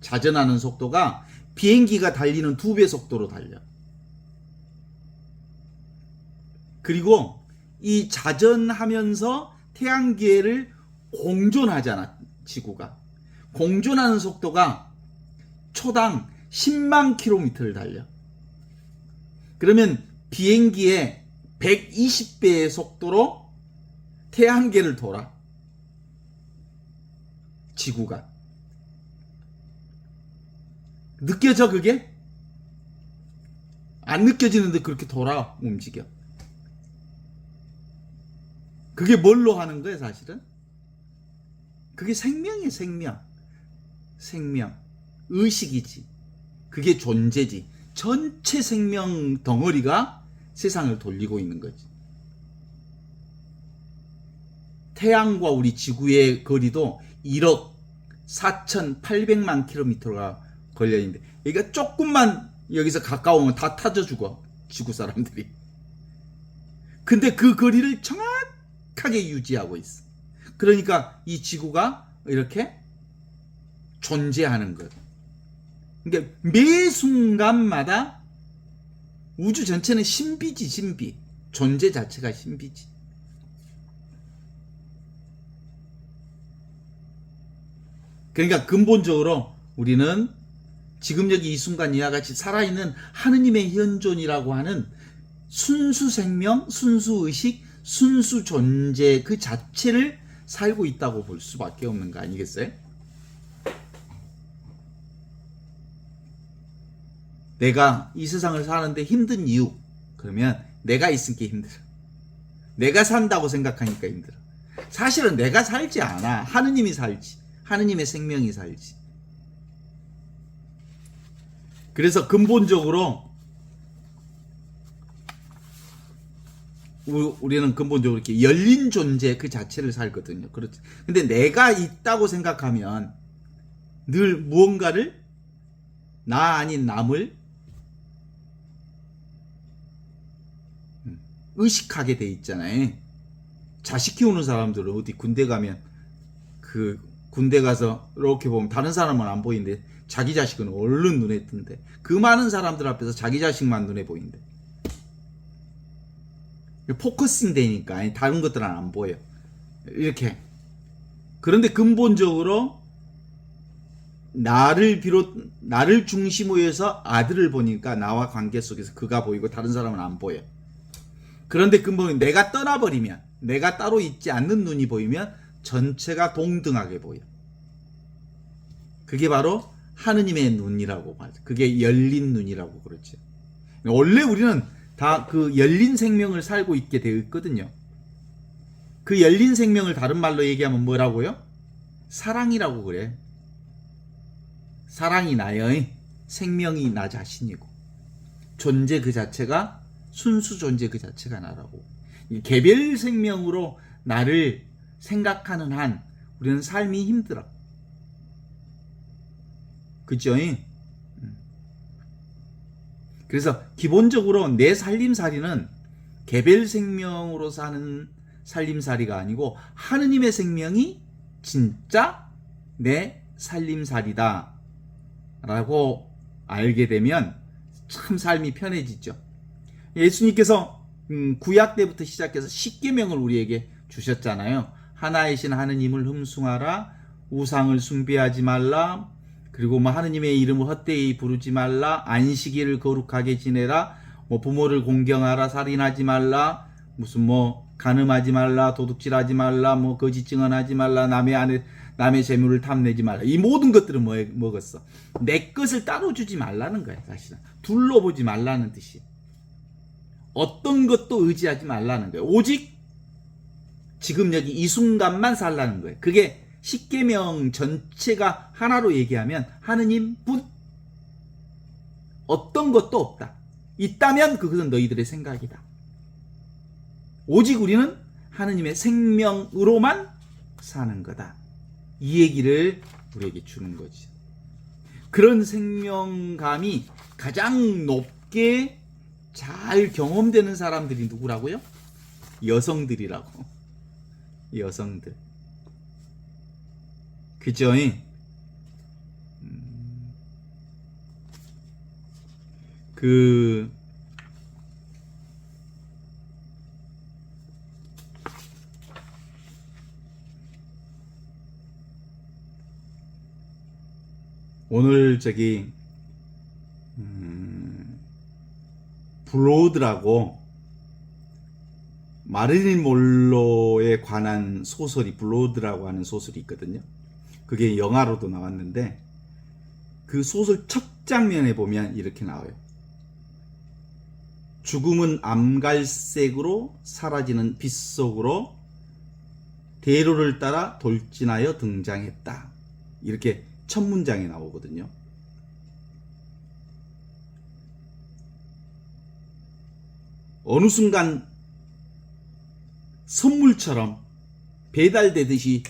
자전하는 속도가 비행기가 달리는 2배 속도로 달려. 그리고 이 자전하면서 태양계를 공존하잖아, 지구가. 공존하는 속도가 초당 10만 킬로미터를 달려. 그러면 비행기의 120배의 속도로 태양계를 돌아. 지구가. 느껴져, 그게? 안 느껴지는데 그렇게 돌아, 움직여. 그게 뭘로 하는 거야, 사실은? 그게 생명이야, 생명. 생명. 의식이지. 그게 존재지. 전체 생명 덩어리가 세상을 돌리고 있는 거지. 태양과 우리 지구의 거리도 1억 4,800만 킬로미터가 걸려있는데, 그러니까 조금만 여기서 가까우면 다 타져 죽어, 지구 사람들이. 근데 그 거리를 정확하게 유지하고 있어. 그러니까 이 지구가 이렇게 존재하는 것. 그러니까 매 순간마다 우주 전체는 신비지, 신비. 존재 자체가 신비지. 그러니까 근본적으로 우리는 지금 여기 이 순간 이와 같이 살아있는 하느님의 현존이라고 하는 순수 생명, 순수 의식, 순수 존재 그 자체를 살고 있다고 볼 수밖에 없는 거 아니겠어요? 내가 이 세상을 사는데 힘든 이유, 그러면 내가 있으니까 힘들어. 내가 산다고 생각하니까 힘들어. 사실은 내가 살지 않아. 하느님이 살지. 하느님의 생명이 살지. 그래서 근본적으로 우리는 근본적으로 이렇게 열린 존재 그 자체를 살거든요. 그렇지. 근데 내가 있다고 생각하면 늘 무언가를 나 아닌 남을 의식하게 돼 있잖아요. 자식 키우는 사람들은 어디 군대 가면 그 군대 가서 이렇게 보면 다른 사람은 안 보이는데 자기 자식은 얼른 눈에 뜬대. 그 많은 사람들 앞에서 자기 자식만 눈에 보인대. 포커싱 되니까 다른 것들은 안 보여. 이렇게. 그런데 근본적으로 나를 중심으로 해서 아들을 보니까 나와 관계 속에서 그가 보이고 다른 사람은 안 보여. 그런데 근본은 내가 떠나버리면, 내가 따로 있지 않는 눈이 보이면 전체가 동등하게 보여. 그게 바로 하느님의 눈이라고 말이죠. 그게 열린 눈이라고 그러죠. 원래 우리는 다 그 열린 생명을 살고 있게 되어 있거든요. 그 열린 생명을 다른 말로 얘기하면 뭐라고요? 사랑이라고 그래. 사랑이 나요. 생명이 나 자신이고. 존재 그 자체가, 순수 존재 그 자체가 나라고. 이 개별 생명으로 나를 생각하는 한 우리는 삶이 힘들어. 그죠? 그래서 기본적으로 내 살림살이는 개별 생명으로 사는 살림살이가 아니고 하느님의 생명이 진짜 내 살림살이다 라고 알게 되면 참 삶이 편해지죠. 예수님께서 구약 때부터 시작해서 십계명을 우리에게 주셨잖아요. 하나이신 하느님을 흠숭하라, 우상을 숭배하지 말라, 그리고 뭐 하느님의 이름을 헛되이 부르지 말라, 안식일을 거룩하게 지내라, 뭐 부모를 공경하라, 살인하지 말라, 무슨 뭐 간음하지 말라, 도둑질하지 말라, 뭐 거짓 증언하지 말라, 남의 재물을 탐내지 말라. 이 모든 것들은 뭐겠어? 내 것을 따로 주지 말라는 거야, 사실은. 둘러보지 말라는 뜻이야. 어떤 것도 의지하지 말라는 거예요. 오직 지금 여기 이 순간만 살라는 거예요. 그게 십계명 전체가 하나로 얘기하면 하느님뿐, 어떤 것도 없다. 있다면 그것은 너희들의 생각이다. 오직 우리는 하느님의 생명으로만 사는 거다. 이 얘기를 우리에게 주는 거지. 그런 생명감이 가장 높게 잘 경험되는 사람들이 누구라고요? 여성들이라고. 여성들. 그죠? 오늘 블로드라고 마릴린 monroe에 관한 소설이, 블로드라고 하는 소설이 있거든요. 그게 영화로도 나왔는데 그 소설 첫 장면에 보면 이렇게 나와요. 죽음은 암갈색으로 사라지는 빛 속으로 대로를 따라 돌진하여 등장했다. 이렇게 첫 문장에 나오거든요. 어느 순간 선물처럼 배달되듯이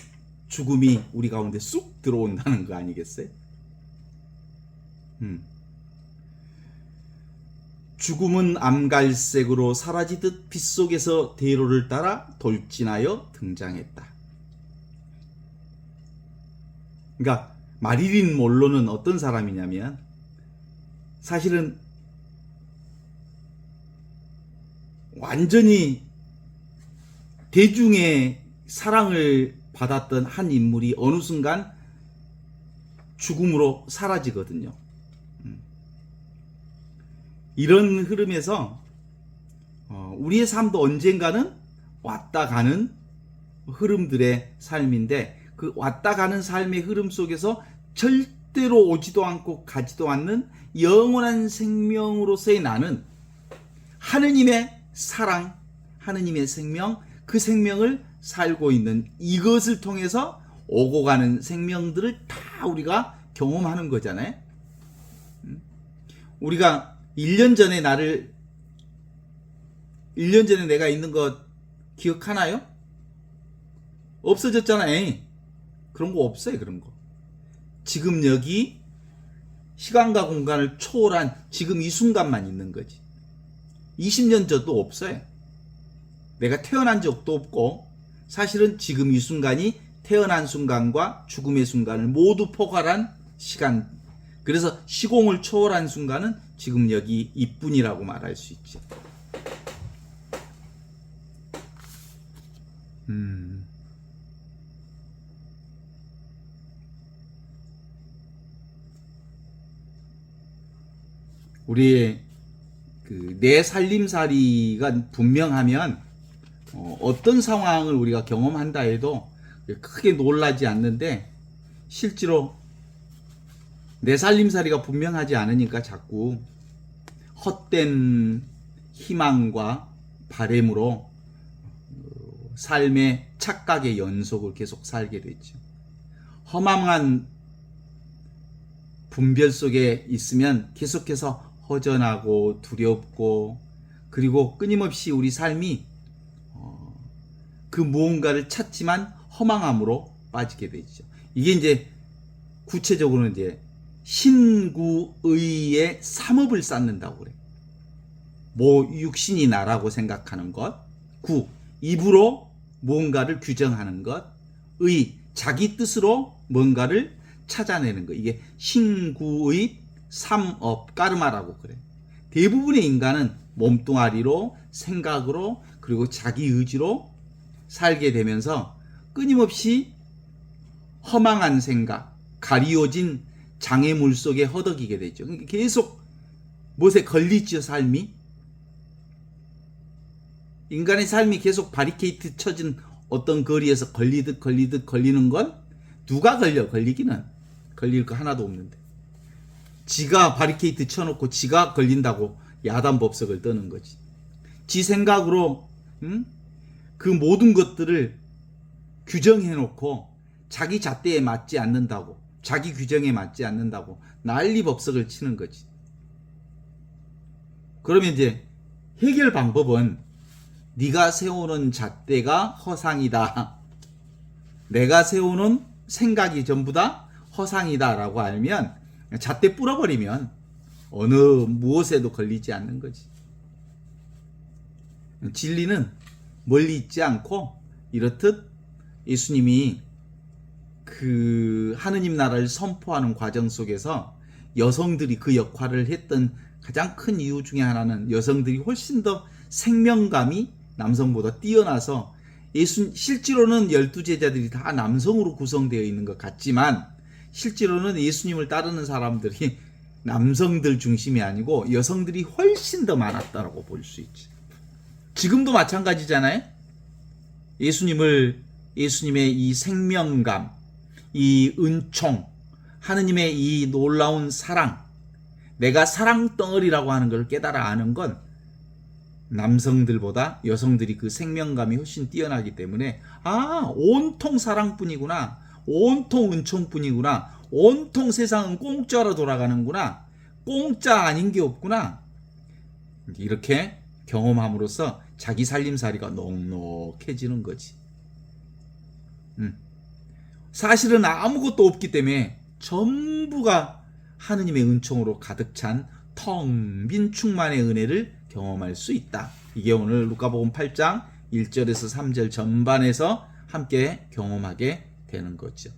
죽음이 우리 가운데 쑥 들어온다는 거 아니겠어요? 죽음은 암갈색으로 사라지듯 빛 속에서 대로를 따라 돌진하여 등장했다. 그러니까 마릴린 monroe는 어떤 사람이냐면 사실은 완전히 대중의 사랑을 받았던 한 인물이 어느 순간 죽음으로 사라지거든요. 이런 흐름에서 우리의 삶도 언젠가는 왔다 가는 흐름들의 삶인데 그 왔다 가는 삶의 흐름 속에서 절대로 오지도 않고 가지도 않는 영원한 생명으로서의 나는 하느님의 사랑, 하느님의 생명, 그 생명을 살고 있는, 이것을 통해서 오고 가는 생명들을 다 우리가 경험하는 거잖아요. 우리가 1년 전에 1년 전에 내가 있는 거 기억하나요? 없어졌잖아. 에이. 그런 거 없어요. 그런 거. 지금 여기 시간과 공간을 초월한 지금 이 순간만 있는 거지. 20년 전도 없어요. 내가 태어난 적도 없고 사실은 지금 이 순간이 태어난 순간과 죽음의 순간을 모두 포괄한 시간. 그래서 시공을 초월한 순간은 지금 여기 이뿐이라고 말할 수 있지. 우리의 그 내 살림살이가 분명하면 어떤 상황을 우리가 경험한다 해도 크게 놀라지 않는데, 실제로 내 살림살이가 분명하지 않으니까 자꾸 헛된 희망과 바램으로 삶의 착각의 연속을 계속 살게 되죠. 허망한 분별 속에 있으면 계속해서 허전하고 두렵고, 그리고 끊임없이 우리 삶이 그 무언가를 찾지만 허망함으로 빠지게 되죠. 이게 이제 구체적으로는 이제 신구의의 삼업을 쌓는다고 그래. 뭐 육신이 나라고 생각하는 것, 구 입으로 무언가를 규정하는 것, 의 자기 뜻으로 뭔가를 찾아내는 것. 이게 신구의 삼업 까르마라고 그래. 대부분의 인간은 몸뚱아리로, 생각으로, 그리고 자기 의지로 살게 되면서 끊임없이 허망한 생각, 가리워진 장애물 속에 허덕이게 되죠. 그러니까 계속 무엇에 걸리죠, 삶이. 인간의 삶이 계속 바리케이트 쳐진 어떤 거리에서 걸리는 건 누가 걸리기는 걸릴 거 하나도 없는데, 지가 바리케이트 쳐놓고 지가 걸린다고 야단법석을 떠는 거지. 지 생각으로 그 모든 것들을 규정해놓고 자기 잣대에 맞지 않는다고, 자기 규정에 맞지 않는다고 난리법석을 치는 거지. 그러면 이제 해결 방법은 네가 세우는 잣대가 허상이다, 내가 세우는 생각이 전부 다 허상이다 라고 알면 잣대 뿌려버리면 어느 무엇에도 걸리지 않는 거지. 진리는 멀리 있지 않고, 이렇듯 예수님이 그 하느님 나라를 선포하는 과정 속에서 여성들이 그 역할을 했던 가장 큰 이유 중에 하나는, 여성들이 훨씬 더 생명감이 남성보다 뛰어나서, 실제로는 12제자들이 다 남성으로 구성되어 있는 것 같지만 실제로는 예수님을 따르는 사람들이 남성들 중심이 아니고 여성들이 훨씬 더 많았다라고 볼 수 있지. 지금도 마찬가지잖아요. 예수님의 이 생명감, 이 은총, 하느님의 이 놀라운 사랑, 내가 사랑 덩어리라고 하는 걸 깨달아 아는 건 남성들보다 여성들이 그 생명감이 훨씬 뛰어나기 때문에, 온통 사랑뿐이구나, 온통 은총뿐이구나, 온통 세상은 공짜로 돌아가는구나, 공짜 아닌 게 없구나, 이렇게 경험함으로써 자기 살림살이가 넉넉해지는 거지. 사실은 아무것도 없기 때문에 전부가 하느님의 은총으로 가득 찬 텅 빈 충만의 은혜를 경험할 수 있다. 이게 오늘 루카복음 8장 1절에서 3절 전반에서 함께 경험하게 되는 거죠.